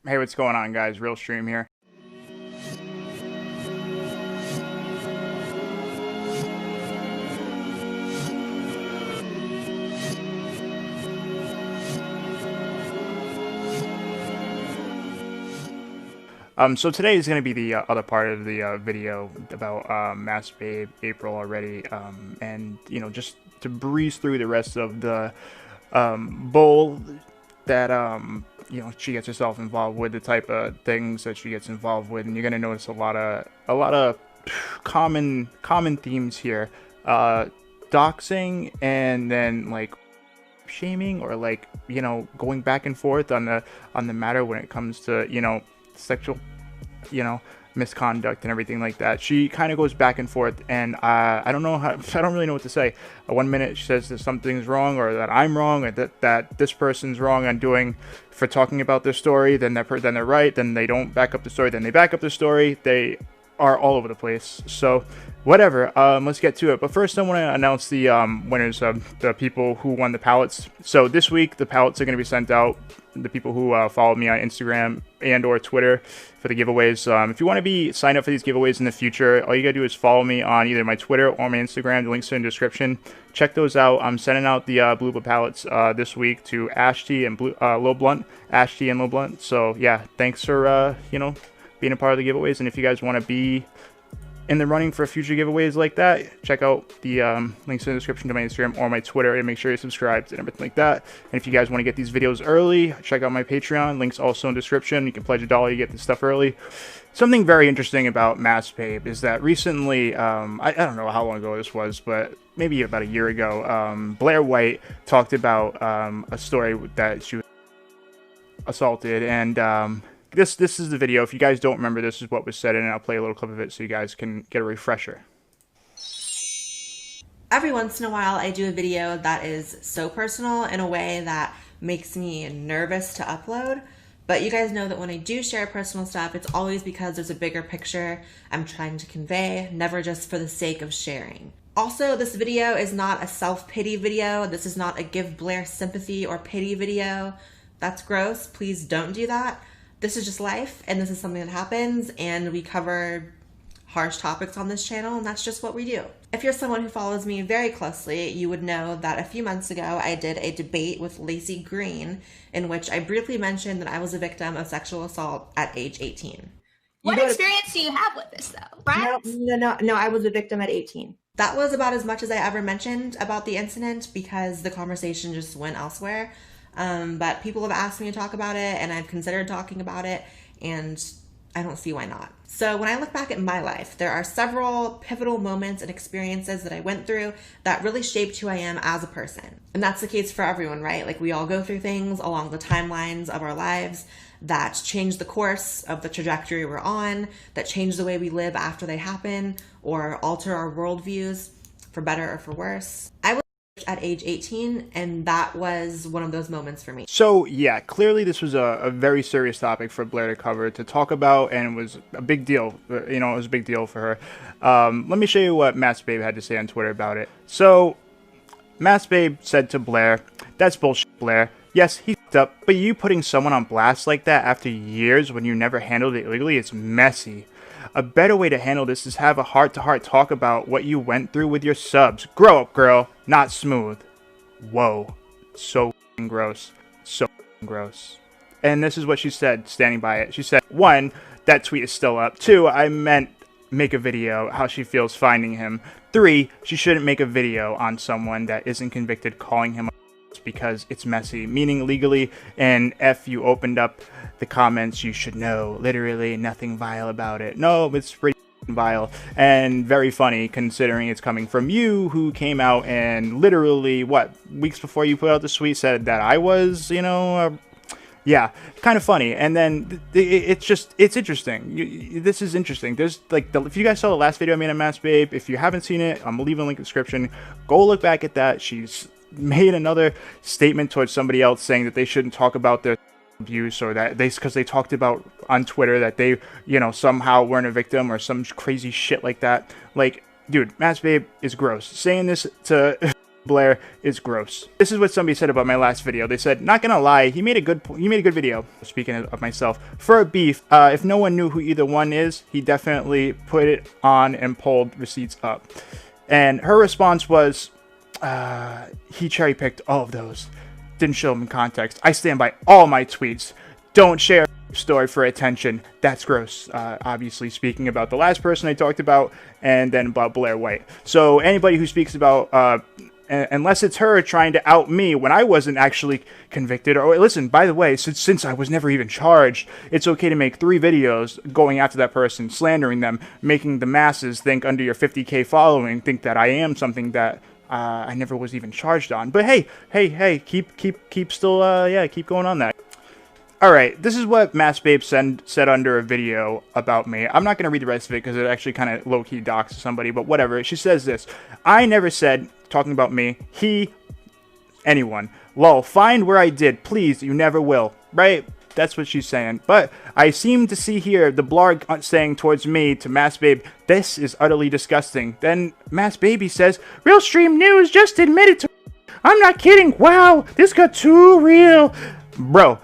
Hey, what's going on, guys? RealStream here. So today is going to be the other part of the video about Mass Babe April already, and just to breeze through the rest of the bowl that she gets herself involved with, the type of things that she gets involved with, and you're going to notice a lot of common themes here, doxing, and then like shaming, or like going back and forth on the matter when it comes to sexual misconduct and everything like that. She kind of goes back and forth, and I don't know how, I don't really know what to say. One minute she says that something's wrong, or that I'm wrong, or that this person's wrong on doing for talking about their story. Then they're right. Then they don't back up the story. Then they back up the story. They are all over the place. So whatever, let's get to it. But first I want to announce the winners of the people who won the pallets. So this week the pallets are going to be sent out. The people who followed me on Instagram and or Twitter for the giveaways. If you want to be signed up for these giveaways in the future, all you gotta do is follow me on either my Twitter or my Instagram. The links are in the description. Check those out. I'm sending out the Blue pallets this week to Ashty and Lil Blunt. Ashty and Lil Blunt. So yeah, thanks for being a part of the giveaways. And if you guys want to be in the running for future giveaways like that, check out the links in the description to my Instagram or my Twitter, and make sure you're subscribed and everything like that. And if you guys want to get these videos early, check out my Patreon. Links also in the description. You can pledge $1, you get this stuff early. Something very interesting about Mass Babe is that recently, I don't know how long ago this was, but maybe about a year ago, Blaire White talked about a story that she was assaulted, and this is the video. If you guys don't remember, this is what was said, and I'll play a little clip of it so you guys can get a refresher. Every once in a while, I do a video that is so personal in a way that makes me nervous to upload. But you guys know that when I do share personal stuff, it's always because there's a bigger picture I'm trying to convey, never just for the sake of sharing. Also, this video is not a self-pity video. This is not a give Blaire sympathy or pity video. That's gross. Please don't do that. This is just life, and this is something that happens, and we cover harsh topics on this channel, and that's just what we do. If you're someone who follows me very closely, you would know that a few months ago I did a debate with Lacey Green in which I briefly mentioned that I was a victim of sexual assault at age 18. What experience do you have with this, though, right? No, I was a victim at 18. That was about as much as I ever mentioned about the incident because the conversation just went elsewhere. But people have asked me to talk about it, and I've considered talking about it, and I don't see why not. So when I look back at my life, there are several pivotal moments and experiences that I went through that really shaped who I am as a person. And that's the case for everyone, right? Like, we all go through things along the timelines of our lives that change the course of the trajectory we're on, that change the way we live after they happen, or alter our worldviews for better or for worse. I was at age 18, and that was one of those moments for me. So yeah, clearly this was a very serious topic for Blaire to cover, to talk about, and it was a big deal. It was a big deal for her. Let me show you what Mass Babe had to say on Twitter about it. So Mass Babe said to Blaire, "That's bullshit, Blaire. Yes, he f***ed up, but you putting someone on blast like that after years when you never handled it illegally is messy. A better way to handle this is have a heart-to-heart talk about what you went through with your subs. Grow up, girl. Not smooth." Whoa. So f***ing gross. So f***ing gross. And this is what she said, standing by it. She said, 1, that tweet is still up. 2, I meant make a video how she feels finding him. 3, she shouldn't make a video on someone that isn't convicted calling him a because it's messy, meaning legally. And F, you opened up the comments, you should know, literally nothing vile about it. No, it's pretty vile and very funny considering it's coming from you, who came out and literally, what, weeks before you put out the tweet said that I was, yeah, kind of funny. And then it's interesting. This is interesting. There's like, if you guys saw the last video I made on Mass Babe, if you haven't seen it, I'm leaving a link in the description. Go look back at that. She's made another statement towards somebody else saying that they shouldn't talk about their abuse, or that because they talked about on Twitter that they somehow weren't a victim or some crazy shit like that. Like, dude, Mass Babe is gross. Saying this to Blaire is gross. This is what somebody said about my last video. They said, not gonna lie, he made a good video. Speaking of myself, for a beef, if no one knew who either one is, he definitely put it on and pulled receipts up. And her response was, he cherry picked all of those. Didn't show them in context. I stand by all my tweets. Don't share a story for attention. That's gross. Obviously speaking about the last person I talked about, and then about Blaire White. So anybody who speaks about unless it's her trying to out me when I wasn't actually convicted. Or listen, by the way, since I was never even charged, it's okay to make 3 videos going after that person, slandering them, making the masses think under your 50K following, think that I am something that I never was even charged on. But hey, keep still, keep going on that. Alright, this is what Mass Babe said under a video about me. I'm not going to read the rest of it because it actually kind of low-key doxes somebody, but whatever. She says this, I never said, talking about me, he, anyone. Lol, find where I did, please, you never will. Right? That's what she's saying. But I seem to see here the blog saying towards me to Mass Babe, this is utterly disgusting. Then Mass Baby says, RealStreamnewZ just admitted to I'm not kidding, wow, this got too real. Bro.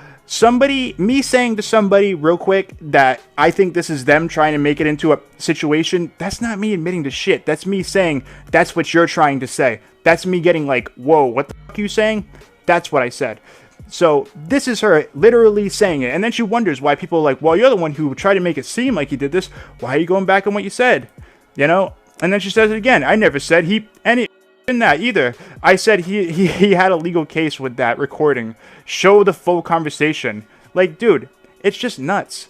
Me saying to somebody real quick that I think this is them trying to make it into a situation, that's not me admitting to shit. That's me saying that's what you're trying to say. That's me getting like, whoa, what the fuck are you saying? That's what I said. So this is her literally saying it. And then she wonders why people are like, well, you're the one who tried to make it seem like you did this. Why are you going back on what you said? You know? And then she says it again. I never said in that either. I said he had a legal case with that recording. Show the full conversation. Like, dude, it's just nuts.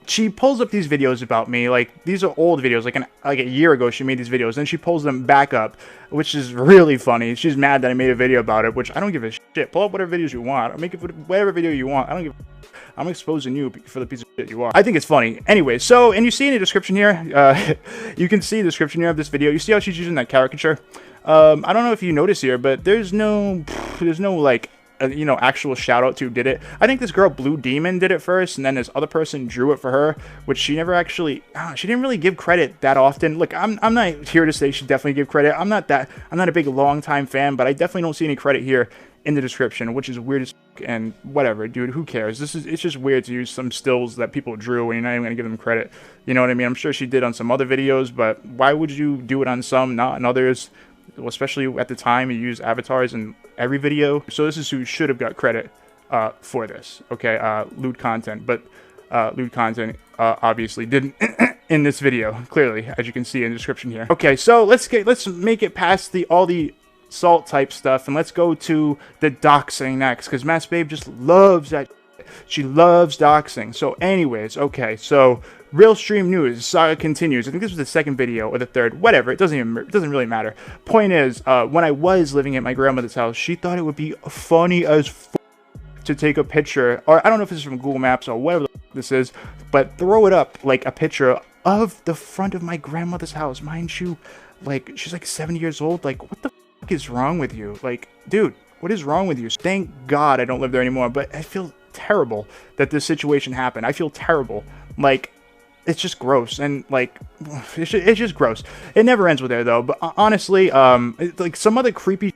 She pulls up these videos about me. Like, these are old videos. Like a year ago, she made these videos. Then she pulls them back up, which is really funny. She's mad that I made a video about it, which I don't give a shit. Pull up whatever videos you want. Make it whatever video you want. I don't give a I'm exposing you for the piece of shit you are. I think it's funny. Anyway, so, and you see in the description here, you can see the description here of this video. You see how she's using that caricature? I don't know if you notice here, but there's no like, actual shout out to who did it. I think this girl Blue Demon did it first, and then this other person drew it for her, which she never actually, she didn't really give credit that often. Look, I'm not here to say she definitely give credit. I'm not a big long time fan, but I definitely don't see any credit here in the description, which is weird as fuck, and whatever, dude, who cares? It's just weird to use some stills that people drew and you're not even gonna give them credit. You know what I mean? I'm sure she did on some other videos, but why would you do it on some, not on others? Well, especially at the time you use avatars in every video. So this is who should have got credit for this. Okay, lewd content, but lewd content obviously didn't in this video, clearly, as you can see in the description here. Okay, so let's make it past all the salt type stuff, and let's go to the doxing next, because Mass Babe just loves that. She loves doxing. So anyways, okay, so RealStreamnewZ saga continues. I think this was the second video or the third, whatever, it doesn't really matter. Point is, when I was living at my grandmother's house, she thought it would be funny as to take a picture, or I don't know if this is from Google Maps or whatever this is, but throw it up like a picture of the front of my grandmother's house. Mind you, like, she's like 70 years old. Like, what the fuck is wrong with you? Like, dude, what is wrong with you? Thank God I don't live there anymore, but I feel terrible that this situation happened. I feel terrible. Like, it's just gross, and like, it's just gross. It never ends with her though. But honestly, like some other creepy.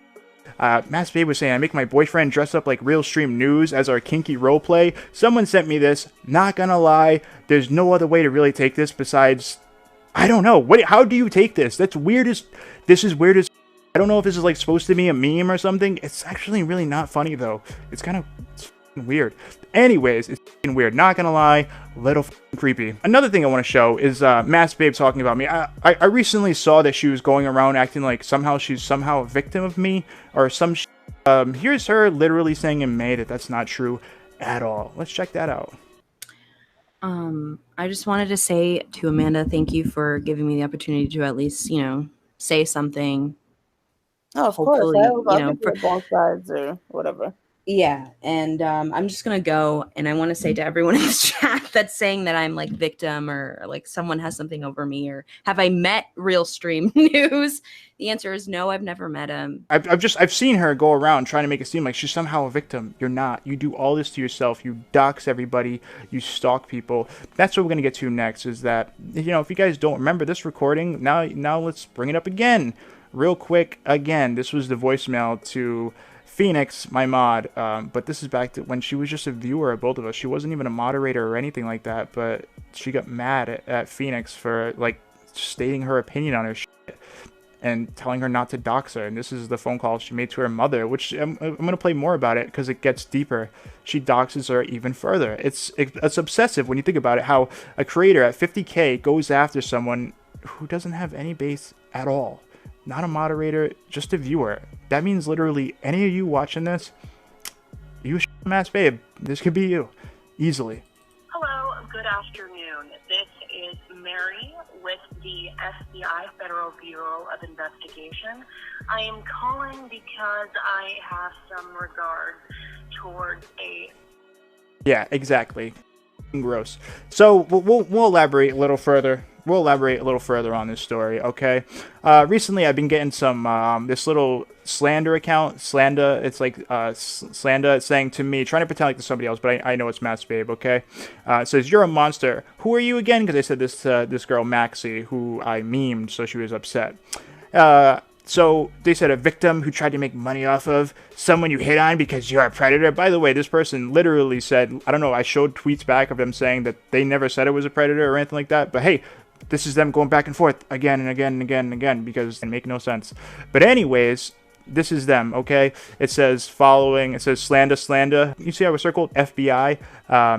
Mass Babe was saying, I make my boyfriend dress up like RealStreamnewZ as our kinky roleplay. Someone sent me this. Not gonna lie, there's no other way to really take this besides, I don't know. How do you take this? That's weird as. This is weird as. I don't know if this is like supposed to be a meme or something. It's actually really not funny though. It's kind of weird. Anyways, it's weird. Not gonna lie, little creepy. Another thing I want to show is Mass Babe talking about me. I recently saw that she was going around acting like she's somehow a victim of me or some. Here's her literally saying in May that that's not true at all. Let's check that out. I just wanted to say to Amanda, thank you for giving me the opportunity to at least, say something. Oh, of course. For both sides or whatever. Yeah, and I'm just gonna go, and I want to say to everyone in this chat that's saying that I'm like victim or like someone has something over me, or have I met RealStreamnewZ? The answer is no. I've never met him. I've seen her go around trying to make it seem like she's somehow a victim. You're not. You do all this to yourself. You dox everybody. You stalk people. That's what we're gonna get to next. Is that if you guys don't remember this recording, now let's bring it up again. real quick, again, this was the voicemail to Phoenix, my mod, but this is back to when she was just a viewer of both of us. She wasn't even a moderator or anything like that, but she got mad at Phoenix for, like, stating her opinion on her shit and telling her not to dox her. And this is the phone call she made to her mother, which I'm going to play more about it because it gets deeper. She doxes her even further. It's obsessive when you think about it, how a creator at 50K goes after someone who doesn't have any base at all. Not a moderator, just a viewer. That means literally any of you watching this, you Mass Babe. This could be you. Easily. Hello, good afternoon. This is Mary with the FBI Federal Bureau of Investigation. I am calling because I have some regard towards a... Yeah, exactly. Gross. So we'll elaborate a little further. We'll elaborate a little further on this story, okay? Recently, I've been getting some, this little slander account, slander, it's like, slander saying to me, trying to pretend like there's somebody else, but I know it's Matt's Babe, okay? It says, "You're a monster. Who are you again?" Because I said this to this girl, Maxie, who I memed, so she was upset. So they said a victim who tried to make money off of someone you hit on because you're a predator. By the way, this person literally said, I don't know, I showed tweets back of them saying that they never said it was a predator or anything like that. But hey, this is them going back and forth again and again and again and again because it make no sense. But anyways, this is them, okay? It says following, it says slander. You see how it's circled? FBI.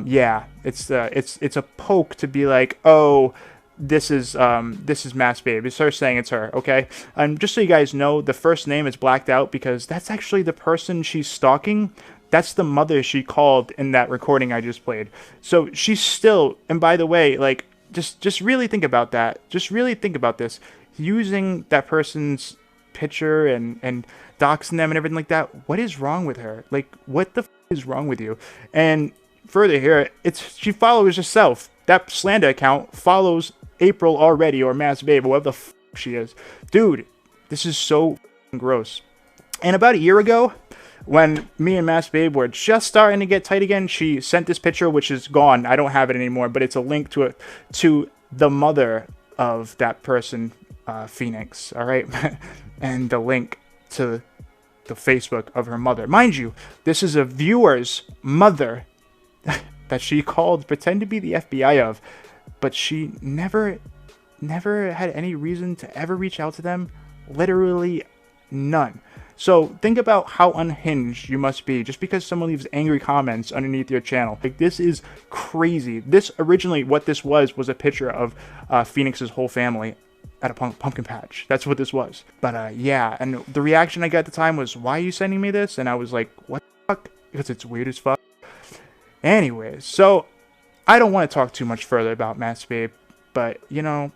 Yeah, it's a poke to be like, oh, this is Mass Babe. It's her saying it's her, okay? And just so you guys know, the first name is blacked out because that's actually the person she's stalking. That's the mother she called in that recording I just played. So she's still, and by the way, like, just really think about that. Just really think about this. Using that person's picture and doxing them and everything like that. What is wrong with her? Like, what the f is wrong with you? And further here, she follows herself. That slander account follows April already, or Mass Babe, or whatever the f she is. Dude, this is so gross. And about a year ago, when me and Mass Babe were just starting to get tight again, she sent this picture, which is gone. I don't have it anymore, but it's a link to the mother of that person, Phoenix, all right? And the link to the Facebook of her mother. Mind you, this is a viewer's mother that she called, pretend to be the FBI of, but she never had any reason to ever reach out to them. Literally none. So think about how unhinged you must be just because someone leaves angry comments underneath your channel. Like, this is crazy. This originally, what this was a picture of Phoenix's whole family at a pumpkin patch. That's what this was. But yeah, and the reaction I got at the time was, "Why are you sending me this?" And I was like, "What the fuck?" Because it's weird as fuck. Anyways, so I don't want to talk too much further about Mass Babe, but you know,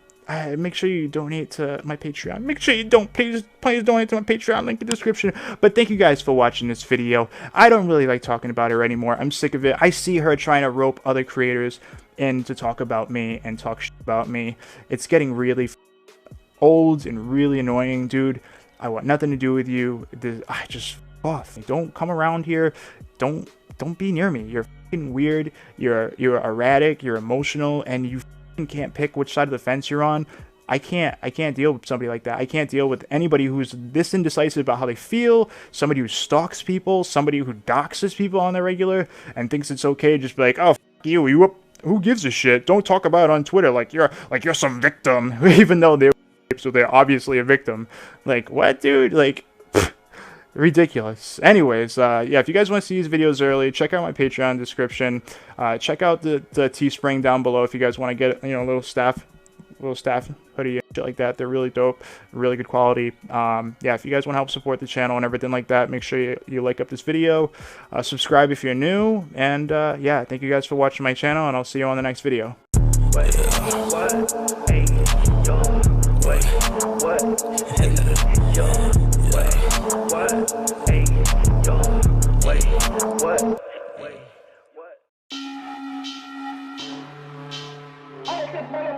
make sure you donate to my Patreon. Make sure you please donate to my Patreon, link in the description. But thank you guys for watching this video. I don't really like talking about her anymore. I'm sick of it. I see her trying to rope other creators in to talk about me and talk shit about me. It's getting really old and really annoying, dude. I want nothing to do with you. I just off. Don't come around here. Don't be near me. You're fucking weird. You're erratic. You're emotional, and you can't pick which side of the fence you're on. I can't deal with somebody like that. I can't deal with anybody who's this indecisive about how they feel, somebody who stalks people, somebody who doxes people on the regular and thinks it's okay to just be like, "Oh, fuck you, who gives a shit? Don't talk about it on Twitter like you're some victim," even though they're obviously a victim. Like, what, dude? Like, ridiculous. Anyways, yeah, if you guys want to see these videos early, check out my Patreon description. Check out the Teespring down below if you guys want to get, you know, a little staff hoodie and shit like that. They're really dope, really good quality. Yeah, if you guys want to help support the channel and everything like that, make sure you like up this video, subscribe if you're new, and yeah, thank you guys for watching my channel, and I'll see you on the next video. What?